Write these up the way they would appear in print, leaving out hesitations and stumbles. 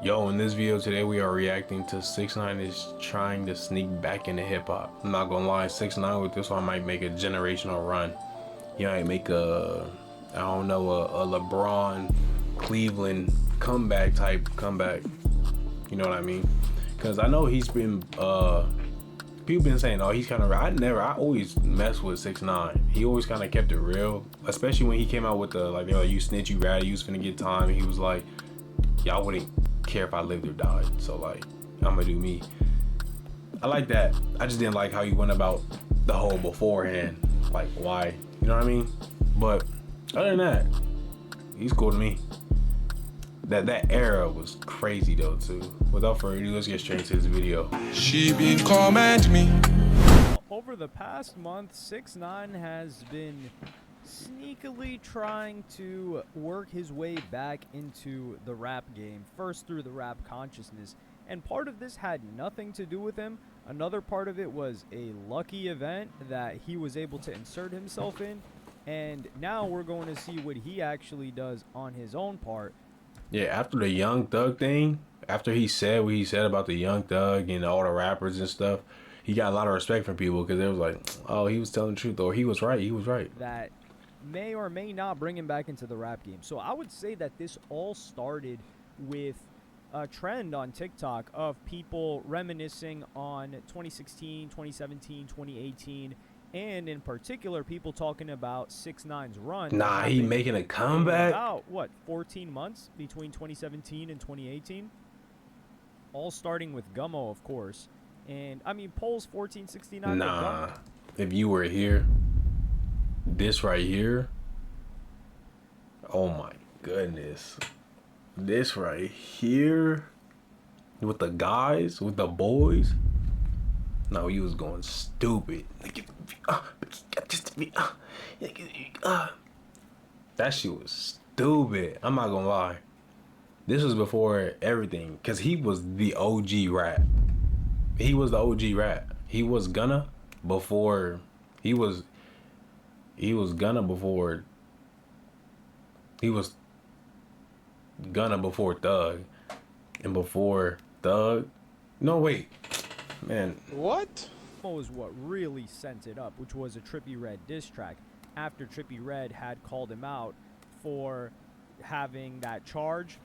Yo, in this video today we are reacting to 6ix9ine is trying to sneak back into hip-hop. I'm not gonna lie, 6ix9ine with this one might make a generational run. He might make I don't know, a LeBron Cleveland comeback type comeback. You know what I mean? Because I know he's been people been saying, oh, he's kind of, I always mess with 6ix9ine. He always kind of kept it real, especially when he came out with the like, you snitch, you ratty, you was finna get time. And he was like, y'all wouldn't care if I lived or died, so like, I'm gonna do me. I like that. I just didn't like how he went about the whole beforehand, like why, you know what I mean? But other than that, he's cool to me. That era was crazy though too. Without further ado, let's get straight into this video. She been comment me. Over the past month, 6ix9ine has been sneakily trying to work his way back into the rap game, first through the rap consciousness, and part of this had nothing to do with him. Another part of it was a lucky event that he was able to insert himself in, and now we're going to see what he actually does on his own part. Yeah, after the Young Thug thing, after he said what he said about the Young Thug and all the rappers and stuff, he got a lot of respect from people because it was like, oh, he was telling the truth, or he was right, That may or may not bring him back into the rap game. So I would say that this all started with a trend on TikTok of people reminiscing on 2016, 2017, 2018, and in particular people talking about 6ix9ine's run. Nah, he making a comeback? About, what, 14 months between 2017 and 2018? All starting with Gummo, of course. And, I mean, polls 1469. Nah, if you were here, this right here, oh my goodness, this right here with the guys, with the boys, no, he was going stupid. That shit was stupid. I'm not gonna lie, this was before everything, because he was the OG rap. He was the OG rap. He was Gunna before he was Gunna before Thug, and before Thug, no wait, man, What? Was what really sent it up, which was a Trippie Redd diss track after Trippie Redd had called him out for having that charge,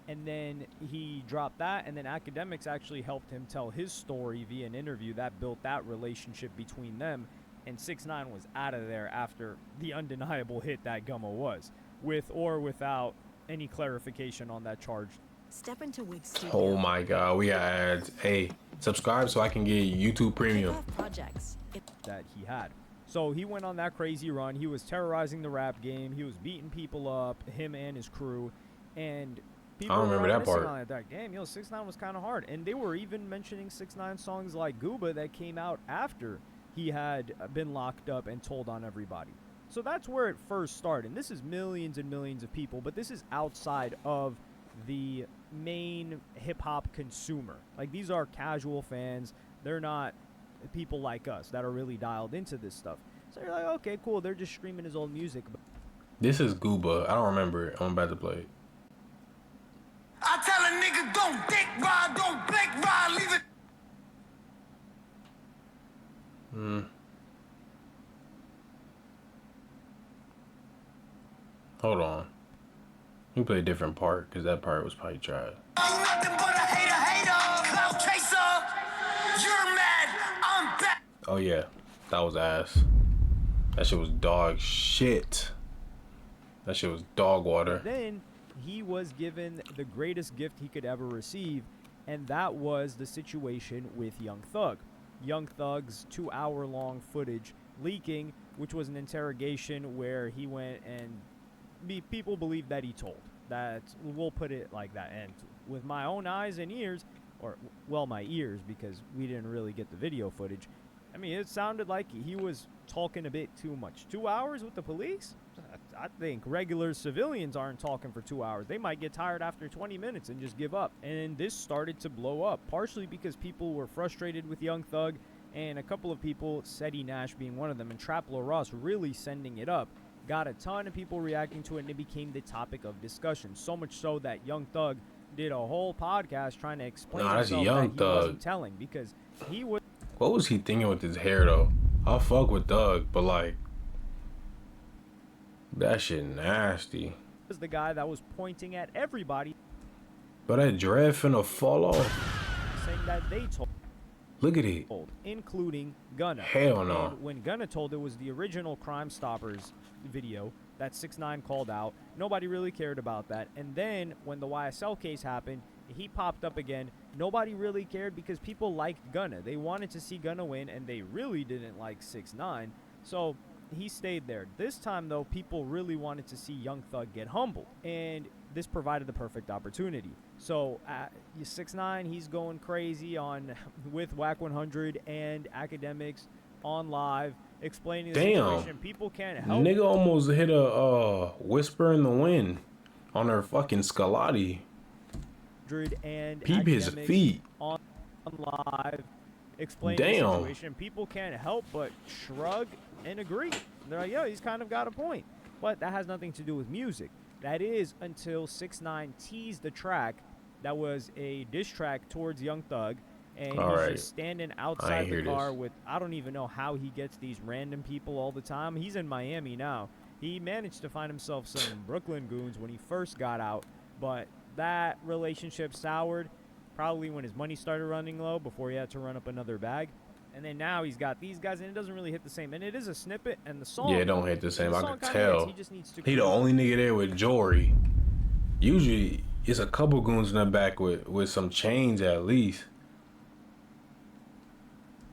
and then he dropped that, and then Academics actually helped him tell his story via an interview that built that relationship between them. And 6ix9ine was out of there after the undeniable hit that Gummo was, with or without any clarification on that charge. Step into Wig Studio. oh my god, we got ads. Hey, subscribe so I can get YouTube Premium. Projects. That he had. So he went on that crazy run. He was terrorizing the rap game. He was beating people up, him and his crew, and people I don't remember that part. on it that game. 6ix9ine was kind of hard, and they were even mentioning 6ix9ine songs like Gooba that came out after he had been locked up and told on everybody. So that's where it first started. And this is millions and millions of people, but this is outside of the main hip-hop consumer. Like, these are casual fans. They're not people like us that are really dialed into this stuff. So you're like, okay, cool, they're just screaming his old music. This is Gooba. I don't remember it. I'm about to play it. I tell a nigga don't dick ride, don't blink ride, leave it. Hold on. You play a different part, because that part was probably trash. I'm nothing but a hater, cloud chaser. You're mad, I'm back. Oh yeah, that was ass. That shit was dog shit. That shit was dog water. Then he was given the greatest gift he could ever receive, and that was the situation with Young Thug. Young Thug's 2-hour-long footage leaking, which was an interrogation where he went and people believe that he told. That, we'll put it like that. And with my own eyes and ears, or, well, my ears, because we didn't really get the video footage, I mean, it sounded like he was talking a bit too much. 2 hours with the police? I think regular civilians aren't talking for 2 hours. They might get tired after 20 minutes and just give up. And this started to blow up, partially because people were frustrated with Young Thug, and a couple of people, Seti Nash being one of them, and Traplo Ross really sending it up, got a ton of people reacting to it, and it became the topic of discussion. So much so that Young Thug did a whole podcast trying to explain Nah, that's himself Young that he wasn't Thug. telling because he was What was he thinking with his hair though? I fuck with Thug, but like that shit nasty. the guy that was pointing at everybody, But that dread finna fall off. saying that they told, Look at it. including Gunna. Hell no. And when Gunna told it was the original Crime Stoppers video that 6ix9ine called out, nobody really cared about that. And then when the YSL case happened, he popped up again. Nobody really cared because people liked Gunna. They wanted to see Gunna win, and they really didn't like 6ix9ine. So he stayed there. This time, though, people really wanted to see Young Thug get humbled, and this provided the perfect opportunity. So 6ix9ine, he's going crazy on with Whack 100 and Academics on live, explaining the situation. People can't help. Nigga almost hit a whisper in the wind on her fucking Scalati. And Peep his Academics feet. on live, explaining Damn. the situation. People can't help but shrug and agree. They're like, yo, he's kind of got a point. But that has nothing to do with music. That is until 6ix9ine teased the track that was a diss track towards Young Thug. And he's just standing outside the car with, I don't even know how he gets these random people all the time. He's in Miami now. He managed to find himself some Brooklyn goons when he first got out. But that relationship soured probably when his money started running low before he had to run up another bag. And then now he's got these guys, and it doesn't really hit the same. And it is a snippet, and the song... Yeah, it don't hit the same. I can tell. He just needs to... He the only nigga there with jewelry. Usually, it's a couple goons in the back with some chains at least.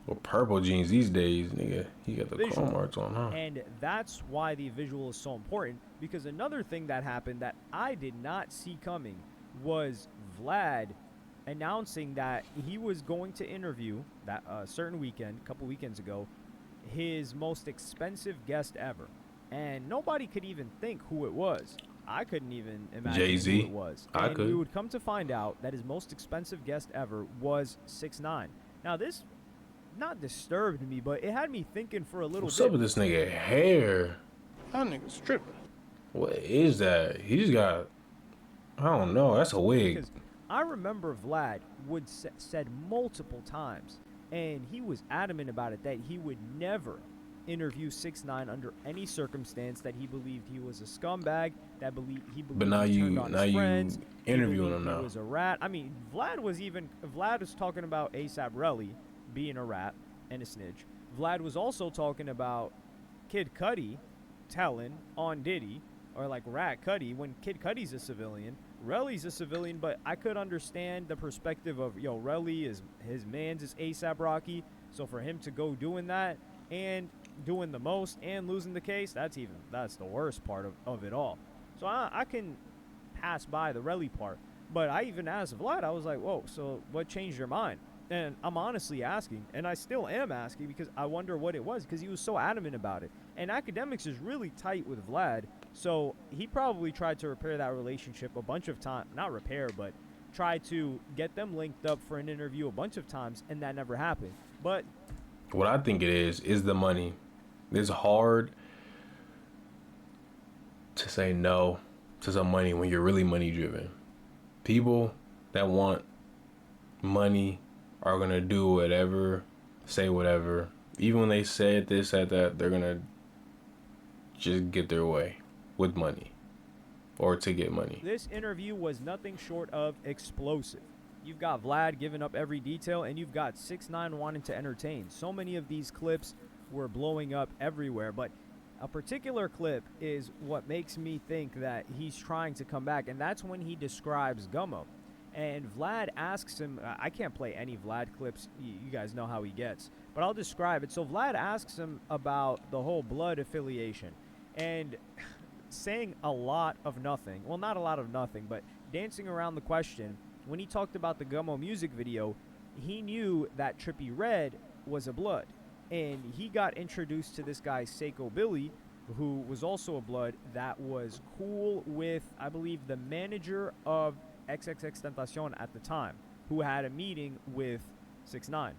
Or purple jeans these days, nigga. He got the chrome marks on, huh? And that's why the visual is so important. Because another thing that happened that I did not see coming was Vlad announcing that he was going to interview that certain weekend, a couple weekends ago, his most expensive guest ever. And nobody could even think who it was. I couldn't even imagine Jay-Z. who it was. I and could. we would come to find out that his most expensive guest ever was 6ix9ine. Now this not disturbed me, but it had me thinking for a little What's bit. up with this nigga hair? That nigga's tripping. What is that? He just got... I don't know. That's a wig. Because I remember Vlad would said multiple times, and he was adamant about it, that he would never interview 6ix9ine under any circumstance, that he believed he was a scumbag, that he believed But now he you turned on his friends, interviewing he him believed now. he was a rat. I mean, Vlad was talking about HESAPROBLEM being a rat and a snitch. Vlad was also talking about Kid Cudi telling on Diddy, or like Rat Cudi, when Kid Cudi's a civilian. Relly's a civilian, but I could understand the perspective of, yo, Relly is his man's is ASAP Rocky, so for him to go doing that and doing the most and losing the case, that's the worst part of it all. So I can pass by the Relly part, but I even asked Vlad, I was like, whoa, so what changed your mind? And I'm honestly asking, and I still am asking, because I wonder what it was, because he was so adamant about it. And Academics is really tight with Vlad, so he probably tried to repair that relationship a bunch of times. Not repair, but try to get them linked up for an interview a bunch of times, and that never happened. But what I think it is the money. It's hard to say no to some money when you're really money driven. People that want money are gonna do whatever, say whatever. Even when they said this, said that, they're gonna just get their way with money or to get money. this interview was nothing short of explosive. You've got Vlad giving up every detail, and you've got 6ix9ine wanting to entertain. So many of these clips were blowing up everywhere, but a particular clip is what makes me think that he's trying to come back, and that's when he describes Gummo. And Vlad asks him, I can't play any Vlad clips, you guys know how he gets, but I'll describe it. So Vlad asks him about the whole blood affiliation, and saying a lot of nothing. Well, not a lot of nothing, but dancing around the question. When he talked about the Gummo music video, he knew that Trippie Redd was a blood. And he got introduced to this guy, Seiko Billy, who was also a blood, that was cool with, I believe, the manager of XXXTentacion at the time, who had a meeting with 6ix9ine.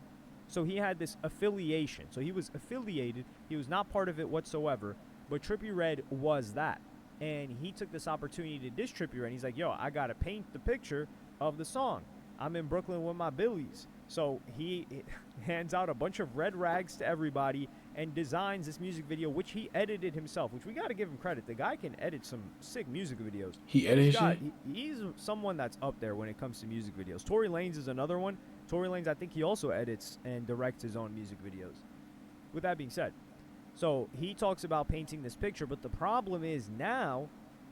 So he had this affiliation. So he was affiliated. He was not part of it whatsoever. But Trippie Redd was that. And he took this opportunity to diss Trippie Redd. He's like, yo, I got to paint the picture of the song. I'm in Brooklyn with my Billies. So he hands out a bunch of red rags to everybody and designs this music video, which he edited himself, which we got to give him credit. The guy can edit some sick music videos. He edited shit? He's someone that's up there when it comes to music videos. Tory Lanez is another one. Tory Lanez, I think he also edits and directs his own music videos. With that being said, so he talks about painting this picture, but the problem is now,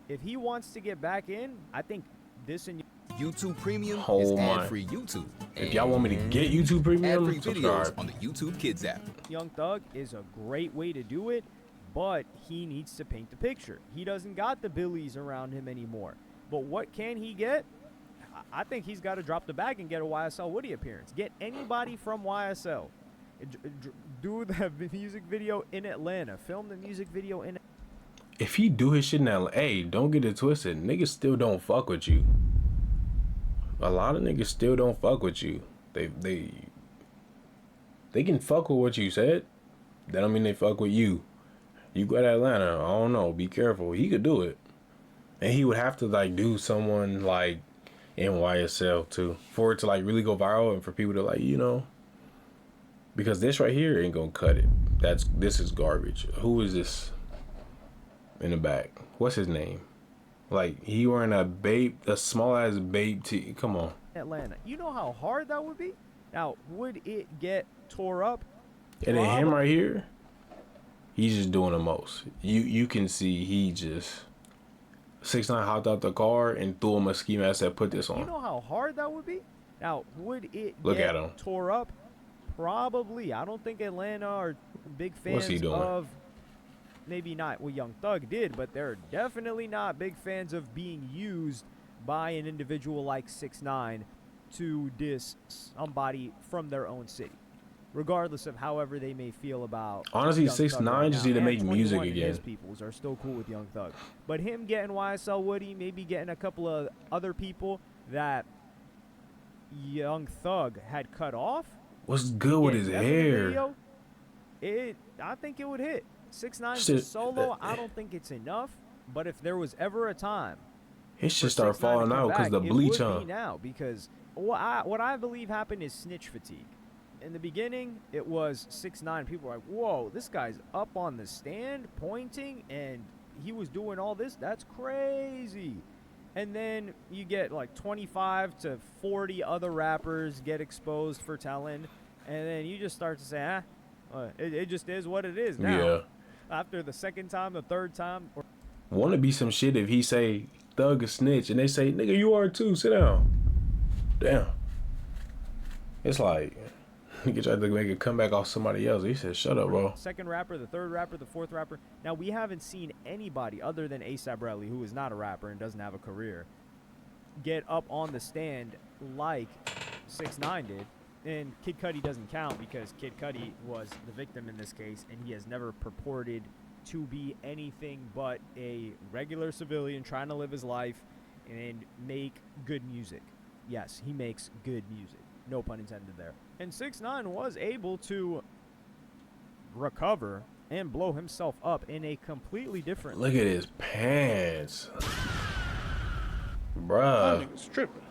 if he wants to get back in, I think this and YouTube Premium Oh is my. ad-free YouTube. If y'all want me to get YouTube Premium, ad-free videos subscribe. on the YouTube Kids app. Young Thug is a great way to do it, but he needs to paint the picture. He doesn't got the Billies around him anymore. But what can he get? I think he's got to drop the bag and get a YSL Woody appearance. Get anybody from YSL. Do the music video in Atlanta. Film the music video in. If he do his shit now, hey, don't get it twisted. Niggas still don't fuck with you. A lot of niggas still don't fuck with you. They can fuck with what you said. That don't mean they fuck with you. You go to Atlanta, I don't know, be careful. He could do it. And he would have to like do someone like in YSL too, for it to like really go viral and for people to like, you know, because this right here ain't gonna cut it. This is garbage. Who is this in the back? What's his name? Like, he wearing a small ass babe tee. Come on. Atlanta. You know how hard that would be? Now, would it get tore up? And then him right here, he's just doing the most. You can see he just 6ix9ine hopped out the car and threw him a ski mask that put this on. You know how hard that would be? Now, would it Look get at him. tore up? Probably. I don't think Atlanta are big fans What's he doing? of, maybe not what Young Thug did, but they're definitely not big fans of being used by an individual like 6ix9ine to diss somebody from their own city, regardless of however they may feel about. Honestly, Young Thug 6ix9ine right just now. need to And make music 21 and again. His peoples are still cool with Young Thug, but him getting YSL Woody, maybe getting a couple of other people that Young Thug had cut off. What's good with his Getting them in the hair? video, I think it would hit. 6ix9ine Shit, solo, I don't think it's enough. But if there was ever a time, His for shit start 6ix9ine to falling come out because back, the it bleach would on. be now, because what I believe happened is snitch fatigue. In the beginning, it was 6ix9ine. People were like, "Whoa, this guy's up on the stand pointing, and he was doing all this. That's crazy." And then you get like 25 to 40 other rappers get exposed for telling, and then you just start to say, it just is what it is now. Yeah. After the second time, the third time, or Wanna be some shit if he say Thug a snitch and they say, nigga, you are too, sit down. Damn. It's like, nigga tried to make a comeback off somebody else. He said, shut up, bro. second rapper, the third rapper, the fourth rapper. Now, we haven't seen anybody other than HESAPROBLEM, who is not a rapper and doesn't have a career, get up on the stand like 6ix9ine did. And Kid Cudi doesn't count because Kid Cudi was the victim in this case, and he has never purported to be anything but a regular civilian trying to live his life and make good music. Yes, he makes good music. No pun intended there. And 6ix9ine was able to recover and blow himself up in a completely different. Look at his pants. Bruh. Tripping.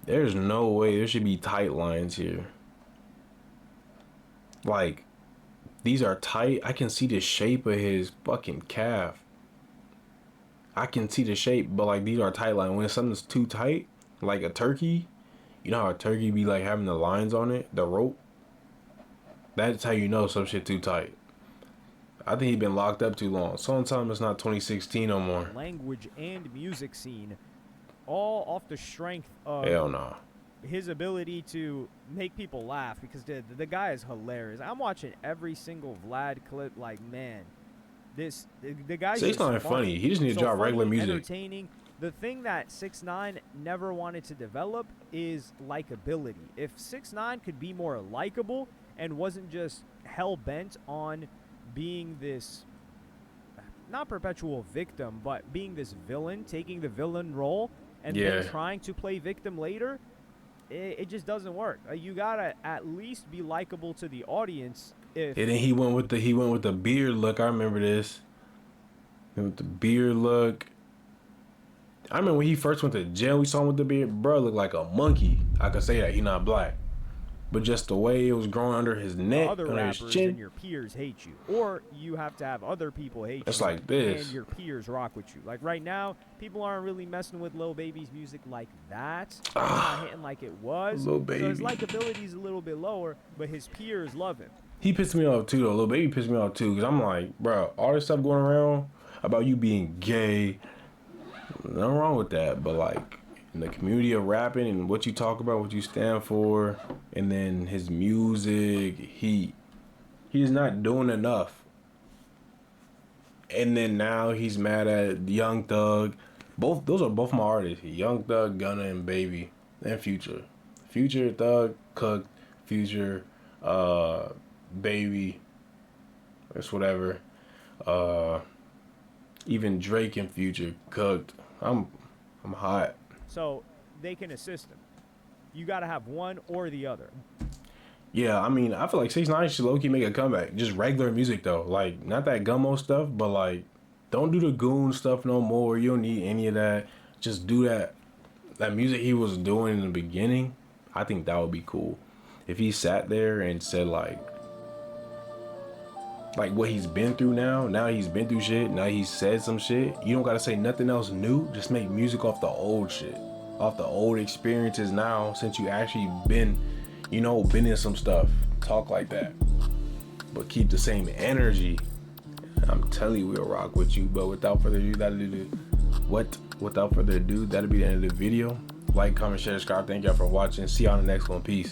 There's no way. There should be tight lines here. Like, these are tight. I can see the shape of his fucking calf. I can see the shape, but like, these are tight lines. When something's too tight, like a turkey, you know how a turkey be like having the lines on it, the rope? That's how you know some shit too tight. I think he been locked up too long. Sometimes it's not 2016 no more. Language and music scene, all off the strength of Hell no. his ability to make people laugh, because the guy is hilarious. I'm watching every single Vlad clip like, man, the guy's See, it's just not funny. He just need to drop funny, regular music. entertaining. The thing that 6ix9ine never wanted to develop is likability. If 6ix9ine could be more likable and wasn't just hell-bent on being this, not perpetual victim, but being this villain, taking the villain role, and then trying to play victim later, it just doesn't work. You gotta at least be likable to the audience. If And then he went with the beard look. I remember this. With the beard look. I remember when he first went to jail, we saw him with the beard. Bro looked like a monkey. I could say that he not black, but just the way it was growing under his neck, Other under his rappers chin. and your peers hate you, or you have to have other people hate It's you. like this. And your peers rock with you. Like right now, people aren't really messing with Lil Baby's music like that. It's not hitting like it was. Lil So his Baby. likability is a little bit lower, but his peers love him. He pissed me off too, though. Lil Baby pissed me off too, because I'm like, bro, all this stuff going around about you being gay, nothing wrong with that, but like in the community of rapping and what you talk about, what you stand for, and then his music, he's not doing enough. And then now he's mad at Young Thug. Those are both my artists. Young Thug, Gunna, and Baby, and Future. Future, Thug, Cook, Future, Baby, it's whatever. Even Drake and Future, Cooked. I'm hot. So they can assist him. You got to have one or the other. Yeah, I mean, I feel like 6ix9ine should low-key make a comeback. Just regular music though, like not that gummo stuff, but like don't do the goon stuff no more. You don't need any of that. Just do that music he was doing in the beginning. I think that would be cool if he sat there and said like what he's been through now. Now he's been through shit. Now he's said some shit. You don't gotta say nothing else new. Just make music off the old shit, off the old experiences now, since you actually been in some stuff. Talk like that, but keep the same energy. I'm telling you, we'll rock with you. But without further ado, that'll be the end of the video. Like, comment, share, subscribe. Thank y'all for watching. See y'all in the next one. Peace.